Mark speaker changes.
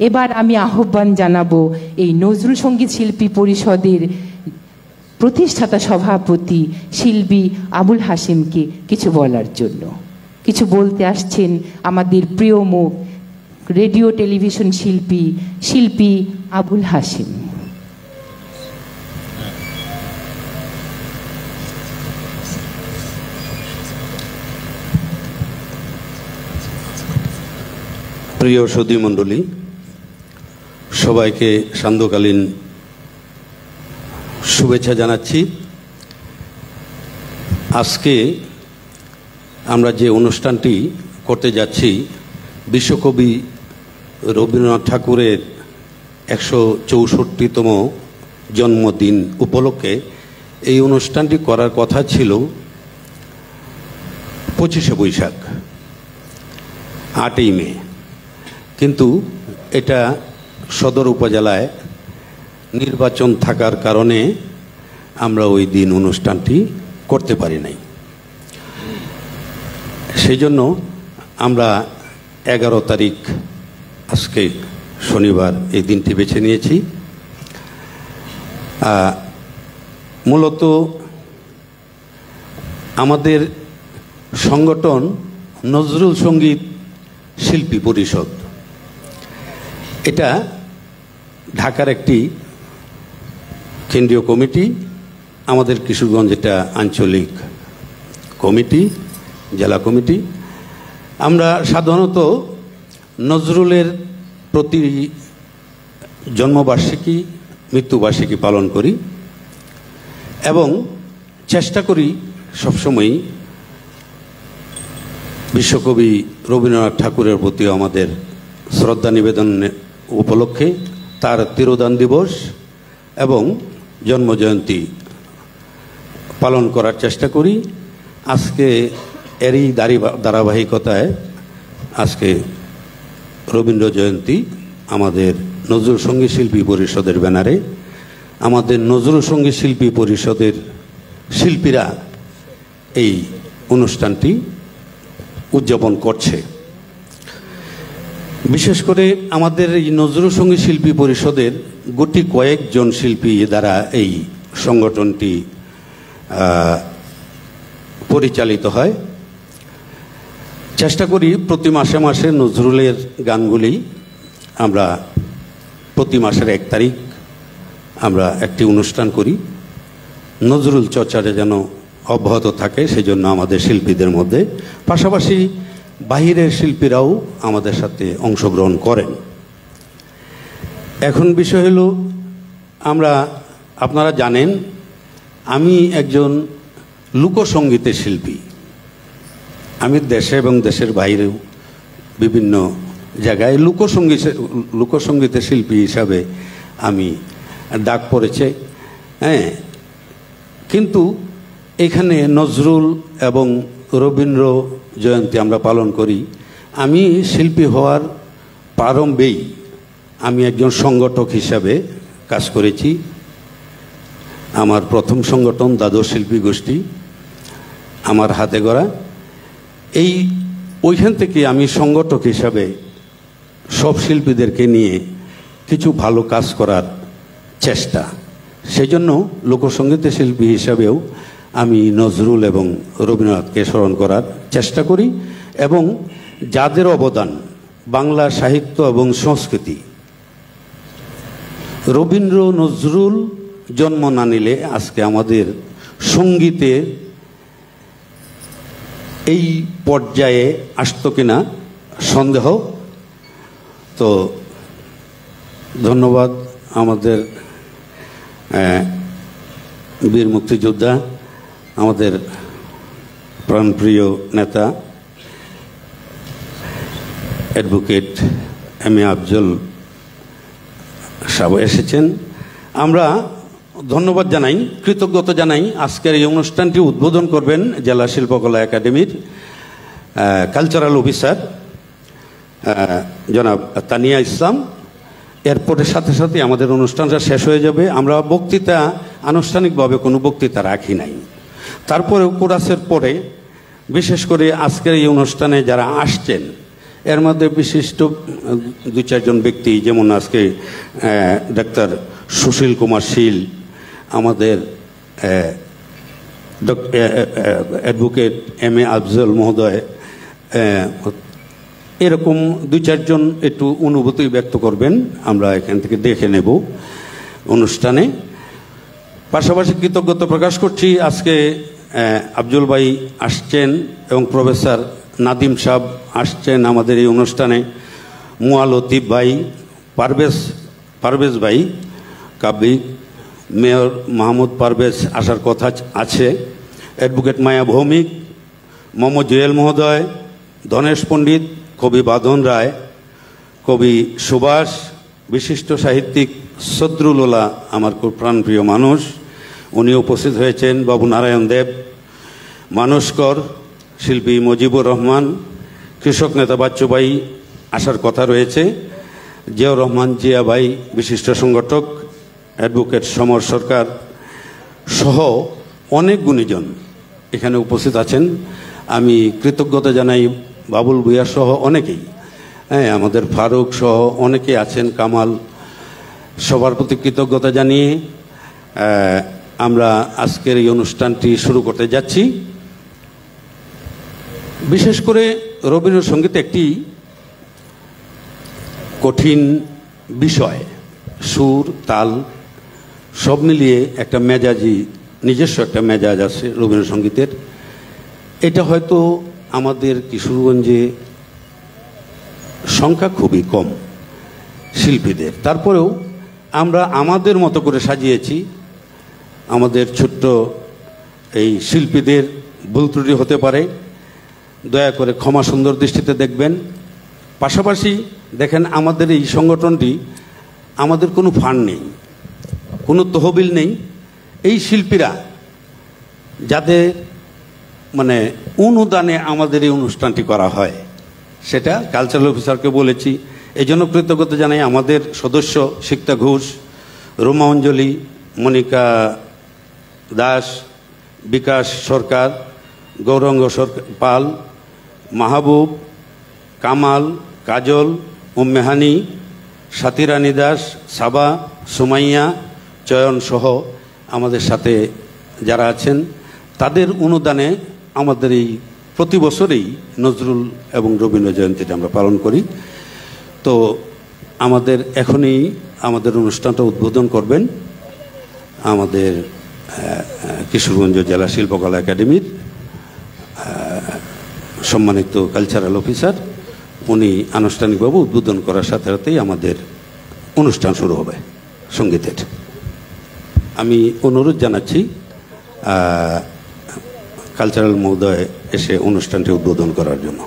Speaker 1: এবার আমি আহ্বান জানাবো এই নজরুল সঙ্গীত শিল্পী পরিষদের প্রতিষ্ঠাতা সভাপতি শিল্পী আবুল হাশিমকে কিছু বলার জন্য। কিছু বলতে আসছেন আমাদের প্রিয় মুখ রেডিও টেলিভিশন শিল্পী আবুল হাশিম।
Speaker 2: প্রিয় সুধী মণ্ডলী, সবাইকে সান্ধ্যকালীন শুভেচ্ছা জানাচ্ছি। আজকে আমরা যে অনুষ্ঠানটি করতে যাচ্ছি বিশ্বকবি রবীন্দ্রনাথ ঠাকুরের 164তম জন্মদিন উপলক্ষে এই অনুষ্ঠানটি করার কথা ছিল 25শে বৈশাখ 8ই মে, কিন্তু এটা সদর উপজেলায় নির্বাচন থাকার কারণে আমরা ওই দিন অনুষ্ঠানটি করতে পারি নাই। সেই জন্য আমরা 11 তারিখ আজকে শনিবার এই দিনটি বেছে নিয়েছি। মূলত আমাদের সংগঠন নজরুল সঙ্গীত শিল্পী পরিষদ, এটা ঢাকার একটি কেন্দ্রীয় কমিটি, আমাদের কিশোরগঞ্জ এটা আঞ্চলিক কমিটি, জেলা কমিটি। আমরা সাধারণত নজরুলের প্রতি জন্মবার্ষিকী মৃত্যুবার্ষিকী পালন করি এবং চেষ্টা করি সবসময়ই বিশ্বকবি রবীন্দ্রনাথ ঠাকুরের প্রতি আমাদের শ্রদ্ধা নিবেদন উপলক্ষে তার তিরোধান দিবস এবং জন্মজয়ন্তী পালন করার চেষ্টা করি। আজকে এরই ধারাবাহিকতায় আজকে রবীন্দ্র জয়ন্তী আমাদের নজরুল সঙ্গীত শিল্পী পরিষদের ব্যানারে আমাদের নজরুল সঙ্গীত শিল্পী পরিষদের শিল্পীরা এই অনুষ্ঠানটি উদযাপন করছে। বিশেষ করে আমাদের এই নজরুল সঙ্গীত শিল্পী পরিষদের গুটি কয়েকজন শিল্পী দ্বারা এই সংগঠনটি পরিচালিত হয়। চেষ্টা করি প্রতি মাসে মাসে নজরুলের গানগুলি আমরা প্রতি মাসের 1 তারিখ আমরা একটি অনুষ্ঠান করি। নজরুল চর্চাটা যেন অব্যাহত থাকে সেই জন্য আমাদের শিল্পীদের মধ্যে পাশাপাশি বাহিরের শিল্পীরাও আমাদের সাথে অংশগ্রহণ করেন। এখন বিষয় হলো, আপনারা জানেন আমি একজন লোকসঙ্গীতের শিল্পী। আমি দেশে এবং দেশের বাইরেও বিভিন্ন জায়গায় লোকসঙ্গীতের শিল্পী হিসাবে আমি ডাক পড়েছে। হ্যাঁ, কিন্তু এখানে নজরুল এবং রবীন্দ্র জয়ন্তী আমরা পালন করি। আমি শিল্পী হওয়ার প্রারম্ভেই আমি একজন সংগঠক হিসাবে কাজ করেছি। আমার প্রথম সংগঠন দ্বাদশ শিল্পী গোষ্ঠী আমার হাতে গড়া। ওইখান থেকে আমি সংগঠক হিসাবে সব শিল্পীদেরকে নিয়ে কিছু ভালো কাজ করার চেষ্টা। সেই জন্য লোকসঙ্গীতের শিল্পী হিসাবেও আমি নজরুল এবং রবীন্দ্রনাথকে স্মরণ করার চেষ্টা করি এবং যাদের অবদান বাংলা সাহিত্য এবং সংস্কৃতি, রবীন্দ্র নজরুল জন্ম না নিলে আজকে আমাদের সঙ্গীতে এই পর্যায়ে আসতো কিনা সন্দেহ। তো ধন্যবাদ আমাদের বীর মুক্তিযোদ্ধা, আমাদের প্রাণপ্রিয় নেতা অ্যাডভোকেট এম এ আফজল সাহেব এসেছেন। আমরা ধন্যবাদ জানাই, কৃতজ্ঞতা জানাই। আজকের এই অনুষ্ঠানটি উদ্বোধন করবেন জেলা শিল্পকলা একাডেমির কালচারাল অফিসার জনাব তানিয়া ইসলাম। এরপরে সাথে সাথে আমাদের অনুষ্ঠানটা শেষ হয়ে যাবে। আমরা বক্তৃতা আনুষ্ঠানিকভাবে কোনো বক্তৃতা রাখি নাই। তারপরেও কোরাসের পরে বিশেষ করে আজকের এই অনুষ্ঠানে যারা আসছেন এর মধ্যে বিশিষ্ট দুই চারজন ব্যক্তি, যেমন আজকে ডাক্তার সুশীল কুমার শীল, আমাদের অ্যাডভোকেট এম এ আফজল মহোদয়, এরকম দুই চারজন একটু অনুভূতি ব্যক্ত করবেন, আমরা এখান থেকে দেখে নেব অনুষ্ঠানে। পাশাপাশি কৃতজ্ঞতা প্রকাশ করছি, আজকে আফজল ভাই আসছেন এবং প্রফেসর নাদিম সাহেব আসছেন আমাদের এই অনুষ্ঠানে, মুয়া লতিফ ভাই, পারভেজ ভাই কাব্যিক, মেয়র মাহমুদ পারভেজ আসার কথা আছে, অ্যাডভোকেট মায়া ভৌমিক, মোহাম্মদ জুয়েল মহোদয়, ধনেশ পণ্ডিত, কবি বাঁধন রায়, কবি সুভাষ, বিশিষ্ট সাহিত্যিক সদরুল্লাহ, আমার খুব প্রাণপ্রিয় মানুষ, উনি উপস্থিত হয়েছেন, বাবু নারায়ণ দেব, মানসকর, শিল্পী মুজিবুর রহমান, কৃষক নেতা বাচ্চু ভাই আসার কথা রয়েছে, জিয়াউর রহমান জিয়া ভাই বিশিষ্ট সংগঠক, অ্যাডভোকেট সমর সরকার সহ অনেক গুণীজন এখানে উপস্থিত আছেন। আমি কৃতজ্ঞতা জানাই বাবুল ভূঁইয়া সহ অনেকেই, হ্যাঁ, আমাদের ফারুক সহ অনেকেই আছেন, কামাল, সবার প্রতি কৃতজ্ঞতা জানিয়ে আমরা আজকের এই অনুষ্ঠানটি শুরু করতে যাচ্ছি। বিশেষ করে রবীন্দ্রসঙ্গীত একটি কঠিন বিষয়, সুর তাল সব মিলিয়ে একটা মেজাজি, নিজস্ব একটা মেজাজ আছে রবীন্দ্রসঙ্গীতের। এটা হয়তো আমাদের কিশোরগঞ্জে সংখ্যা খুবই কম শিল্পীদের, তারপরেও আমরা আমাদের মতো করে সাজিয়েছি। আমাদের ছোট্ট এই শিল্পীদের ভুল ত্রুটি হতে পারে, দয়া করে ক্ষমা সুন্দর দৃষ্টিতে দেখবেন। পাশাপাশি দেখেন, আমাদের এই সংগঠনটি, আমাদের কোনো ফান্ড নেই, কোনো তহবিল নেই। এই শিল্পীরা যাদের মানে অনুদানে আমাদের এই অনুষ্ঠানটি করা হয়, সেটা কালচারাল অফিসারকে বলেছি। এই জন্য কৃতজ্ঞতা জানাই আমাদের সদস্য সিক্তা ঘোষ, রোমা অঞ্জলি, মনিকা দাস, বিকাশ সরকার, গৌরাঙ্গ পাল, মাহবুব, কামাল, কাজল, উম্মেহানি, সাথীরানী দাস, সাবা, সুমাইয়া, চয়ন সহ আমাদের সাথে যারা আছেন, তাদের অনুদানে আমাদের এই প্রতি বছরেই নজরুল এবং রবীন্দ্র জয়ন্তীটা আমরা পালন করি। তো আমাদের এখনই আমাদের অনুষ্ঠানটা উদ্বোধন করবেন আমাদের কিশোরগঞ্জ জেলা শিল্পকলা একাডেমির সম্মানিত কালচারাল অফিসার। উনি আনুষ্ঠানিকভাবে উদ্বোধন করার সাথে সাথেই আমাদের অনুষ্ঠান শুরু হবে সঙ্গীতের। আমি অনুরোধ জানাচ্ছি কালচারাল মহোদয় এসে অনুষ্ঠানটি উদ্বোধন করার জন্য।